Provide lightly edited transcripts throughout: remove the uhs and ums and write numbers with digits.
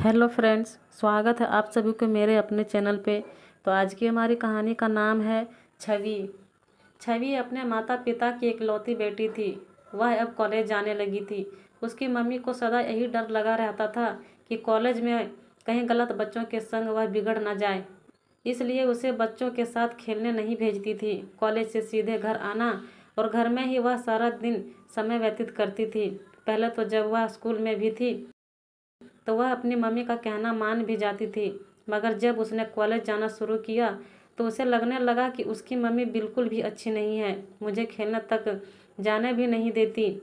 Hello friends, स्वागत है आप सभी को मेरे अपने चैनल पे। तो आज की हमारी कहानी का नाम है छवि। छवि अपने माता पिता की इकलौती बेटी थी। वह अब कॉलेज जाने लगी थी। उसकी मम्मी को सदा यही डर लगा रहता था कि कॉलेज में कहीं गलत बच्चों के संग वह बिगड़ न जाए, इसलिए उसे बच्चों के साथ खेलने नहीं भेजती थी। कॉलेज से सीधे घर आना और घर में ही वह सारा दिन समय व्यतीत करती थी। पहले तो जब वह स्कूल में भी थी तो वह अपनी मम्मी का कहना मान भी जाती थी, मगर जब उसने कॉलेज जाना शुरू किया तो उसे लगने लगा कि उसकी मम्मी बिल्कुल भी अच्छी नहीं है। मुझे खेलने तक जाने भी नहीं देती।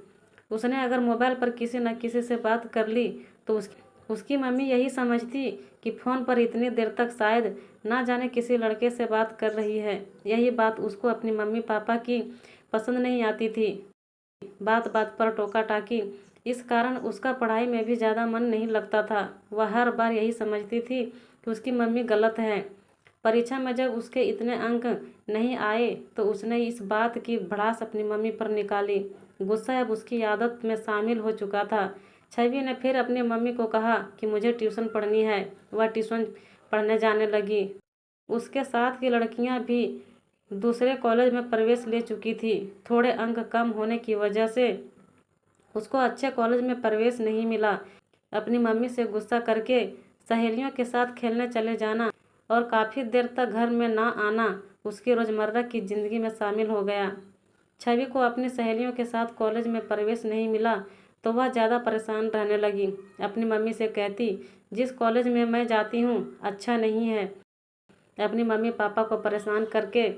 उसने अगर मोबाइल पर किसी न किसी से बात कर ली तो उसकी मम्मी यही समझती कि फ़ोन पर इतनी देर तक शायद ना जाने किसी लड़के से बात कर रही है। यही बात उसको अपनी मम्मी पापा की पसंद नहीं आती थी। बात बात पर टोका टाकी, इस कारण उसका पढ़ाई में भी ज़्यादा मन नहीं लगता था। वह हर बार यही समझती थी कि उसकी मम्मी गलत है। परीक्षा में जब उसके इतने अंक नहीं आए तो उसने इस बात की भड़ास अपनी मम्मी पर निकाली। गुस्सा अब उसकी आदत में शामिल हो चुका था। छवि ने फिर अपनी मम्मी को कहा कि मुझे ट्यूशन पढ़नी है। वह ट्यूशन पढ़ने जाने लगी। उसके साथ की लड़कियां भी दूसरे कॉलेज में प्रवेश ले चुकी थी। थोड़े अंक कम होने की वजह से उसको अच्छे कॉलेज में प्रवेश नहीं मिला। अपनी मम्मी से गुस्सा करके सहेलियों के साथ खेलने चले जाना और काफ़ी देर तक घर में ना आना उसकी रोज़मर्रा की ज़िंदगी में शामिल हो गया। छवि को अपनी सहेलियों के साथ कॉलेज में प्रवेश नहीं मिला तो वह ज़्यादा परेशान रहने लगी। अपनी मम्मी से कहती, जिस कॉलेज में मैं जाती हूँ अच्छा नहीं है। अपनी मम्मी पापा को परेशान करके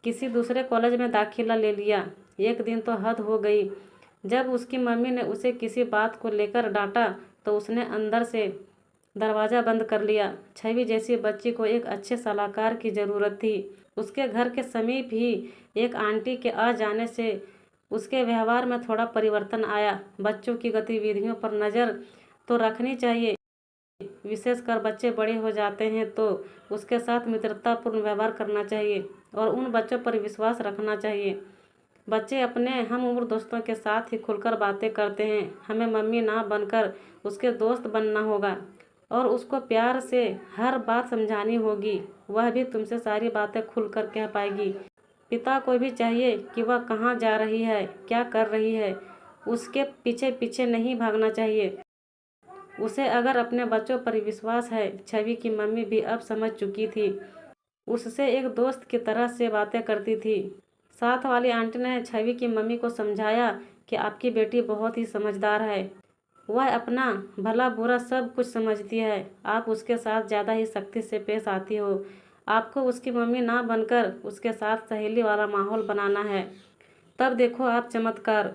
किसी दूसरे कॉलेज में दाखिला ले लिया। एक दिन तो हद हो गई। जब उसकी मम्मी ने उसे किसी बात को लेकर डांटा तो उसने अंदर से दरवाज़ा बंद कर लिया। छवि जैसी बच्ची को एक अच्छे सलाहकार की ज़रूरत थी। उसके घर के समीप ही एक आंटी के आ जाने से उसके व्यवहार में थोड़ा परिवर्तन आया। बच्चों की गतिविधियों पर नज़र तो रखनी चाहिए, विशेषकर बच्चे बड़े हो जाते हैं तो उसके साथ मित्रतापूर्ण व्यवहार करना चाहिए और उन बच्चों पर विश्वास रखना चाहिए। बच्चे अपने हम उम्र दोस्तों के साथ ही खुलकर बातें करते हैं। हमें मम्मी ना बनकर उसके दोस्त बनना होगा और उसको प्यार से हर बात समझानी होगी। वह भी तुमसे सारी बातें खुलकर कह पाएगी। पिता को भी चाहिए कि वह कहाँ जा रही है, क्या कर रही है, उसके पीछे पीछे नहीं भागना चाहिए। उसे अगर अपने बच्चों पर विश्वास है। छवि की मम्मी भी अब समझ चुकी थी। उससे एक दोस्त की तरह से बातें करती थी। साथ वाली आंटी ने छवि की मम्मी को समझाया कि आपकी बेटी बहुत ही समझदार है। वह अपना भला बुरा सब कुछ समझती है। आप उसके साथ ज़्यादा ही सख्ती से पेश आती हो। आपको उसकी मम्मी ना बनकर उसके साथ सहेली वाला माहौल बनाना है। तब देखो आप चमत्कार।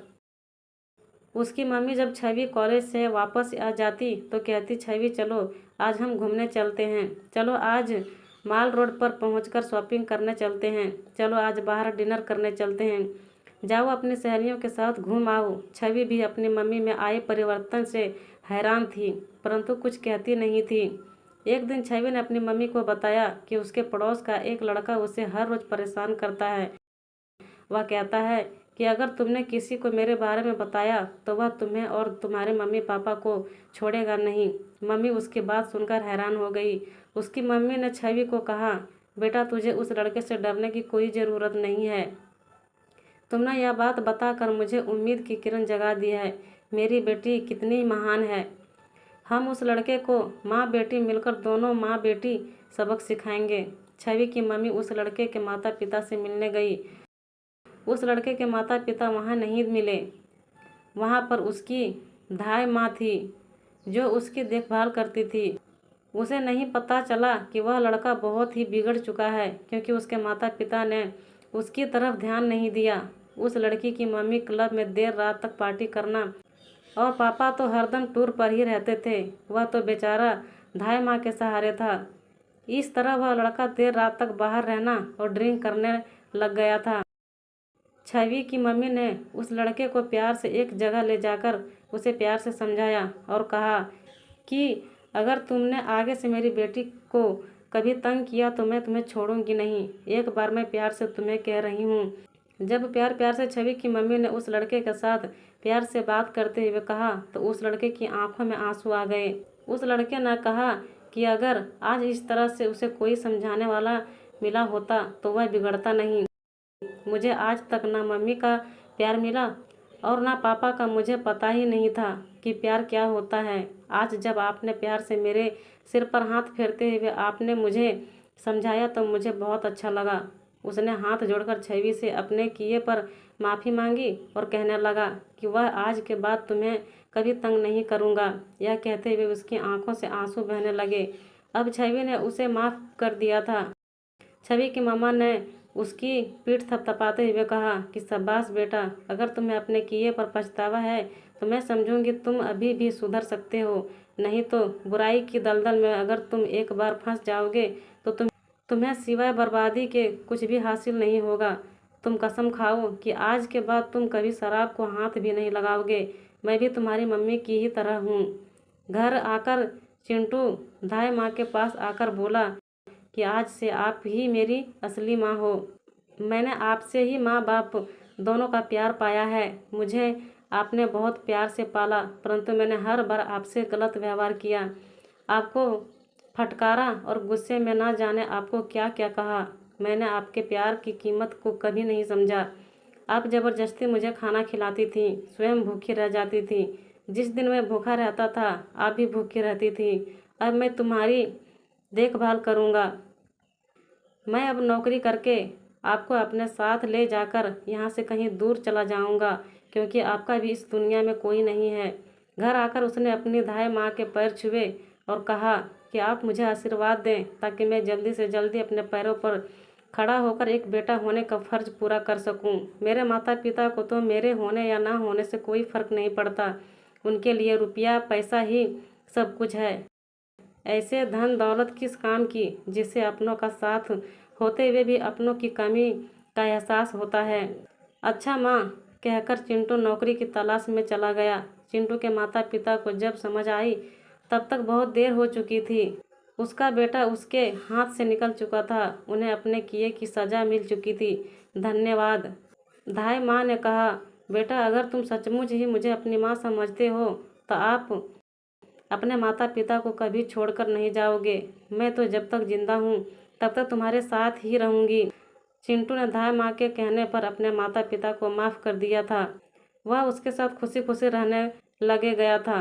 उसकी मम्मी जब छवि कॉलेज से वापस आ जाती तो कहती, छवि चलो आज हम घूमने चलते हैं। चलो आज माल रोड पर पहुंचकर शॉपिंग करने चलते हैं। चलो आज बाहर डिनर करने चलते हैं। जाओ अपनी सहेलियों के साथ घूम आओ। छवि भी अपनी मम्मी में आए परिवर्तन से हैरान थी, परंतु कुछ कहती नहीं थी। एक दिन छवि ने अपनी मम्मी को बताया कि उसके पड़ोस का एक लड़का उसे हर रोज़ परेशान करता है। वह कहता है कि अगर तुमने किसी को मेरे बारे में बताया तो वह तुम्हें और तुम्हारे मम्मी पापा को छोड़ेगा नहीं। मम्मी उसकी बात सुनकर हैरान हो गई। उसकी मम्मी ने छवि को कहा, बेटा तुझे उस लड़के से डरने की कोई ज़रूरत नहीं है। तुमने यह बात बताकर मुझे उम्मीद की किरण जगा दी है। मेरी बेटी कितनी महान है। हम उस लड़के को माँ बेटी मिलकर दोनों माँ बेटी सबक सिखाएंगे। छवि की मम्मी उस लड़के के माता पिता से मिलने गई। उस लड़के के माता पिता वहाँ नहीं मिले। वहाँ पर उसकी धाई माँ थी जो उसकी देखभाल करती थी। उसे नहीं पता चला कि वह लड़का बहुत ही बिगड़ चुका है क्योंकि उसके माता पिता ने उसकी तरफ ध्यान नहीं दिया। उस लड़की की मम्मी क्लब में देर रात तक पार्टी करना और पापा तो हरदम टूर पर ही रहते थे। वह तो बेचारा धाई माँ के सहारे था। इस तरह वह लड़का देर रात तक बाहर रहना और ड्रिंक करने लग गया था। छवि की मम्मी ने उस लड़के को प्यार से एक जगह ले जाकर उसे प्यार से समझाया और कहा कि अगर तुमने आगे से मेरी बेटी को कभी तंग किया तो मैं तुम्हें छोड़ूंगी नहीं। एक बार मैं प्यार से तुम्हें कह रही हूँ। जब प्यार से छवि की मम्मी ने उस लड़के के साथ प्यार से बात करते हुए कहा तो उस लड़के की आंखों में आंसू आ गए। उस लड़के ने कहा कि अगर आज इस तरह से उसे कोई समझाने वाला मिला होता तो वह बिगड़ता नहीं। मुझे आज तक ना मम्मी का प्यार मिला और ना पापा का। मुझे पता ही नहीं था कि प्यार क्या होता है। आज जब आपने प्यार से मेरे सिर पर हाथ फेरते हुए आपने मुझे समझाया तो मुझे बहुत अच्छा लगा। उसने हाथ जोड़कर छवि से अपने किए पर माफ़ी मांगी और कहने लगा कि वह आज के बाद तुम्हें कभी तंग नहीं करूँगा। यह कहते हुए उसकी आंखों से आंसू बहने लगे। अब छवि ने उसे माफ़ कर दिया था। छवि की मम्मा ने उसकी पीठ थपथपाते हुए कहा कि शाबाश बेटा, अगर तुम्हें अपने किए पर पछतावा है तो मैं समझूंगी तुम अभी भी सुधर सकते हो। नहीं तो बुराई की दलदल में अगर तुम एक बार फंस जाओगे तो तुम्हें सिवाय बर्बादी के कुछ भी हासिल नहीं होगा। तुम कसम खाओ कि आज के बाद तुम कभी शराब को हाथ भी नहीं लगाओगे। मैं भी तुम्हारी मम्मी की ही तरह हूँ। घर आकर चिंटू धाय माँ के पास आकर बोला कि आज से आप ही मेरी असली माँ हो। मैंने आपसे ही माँ बाप दोनों का प्यार पाया है। मुझे आपने बहुत प्यार से पाला, परंतु मैंने हर बार आपसे गलत व्यवहार किया, आपको फटकारा और गुस्से में ना जाने आपको क्या क्या कहा। मैंने आपके प्यार की कीमत को कभी नहीं समझा। आप ज़बरदस्ती मुझे खाना खिलाती थी, स्वयं भूखी रह जाती थी। जिस दिन मैं भूखा रहता था आप भी भूखी रहती थी। अब मैं तुम्हारी देखभाल करूँगा। मैं अब नौकरी करके आपको अपने साथ ले जाकर यहाँ से कहीं दूर चला जाऊँगा, क्योंकि आपका भी इस दुनिया में कोई नहीं है। घर आकर उसने अपनी धाय माँ के पैर छुए और कहा कि आप मुझे आशीर्वाद दें ताकि मैं जल्दी से जल्दी अपने पैरों पर खड़ा होकर एक बेटा होने का फ़र्ज पूरा कर सकूं। मेरे माता पिता को तो मेरे होने या ना होने से कोई फ़र्क नहीं पड़ता। उनके लिए रुपया पैसा ही सब कुछ है। ऐसे धन दौलत किस काम की, जिससे अपनों का साथ होते हुए भी अपनों की कमी का एहसास होता है। अच्छा माँ, कहकर चिंटू नौकरी की तलाश में चला गया। चिंटू के माता पिता को जब समझ आई तब तक बहुत देर हो चुकी थी। उसका बेटा उसके हाथ से निकल चुका था। उन्हें अपने किए की सज़ा मिल चुकी थी। धन्यवाद। धाय माँ ने कहा, बेटा अगर तुम सचमुच ही मुझे अपनी माँ समझते हो तो आप अपने माता पिता को कभी छोड़कर नहीं जाओगे। मैं तो जब तक जिंदा हूँ तब तक तुम्हारे साथ ही रहूँगी। चिंटू ने धाय माँ के कहने पर अपने माता पिता को माफ़ कर दिया था। वह उसके साथ खुशी खुशी रहने लगे गया था।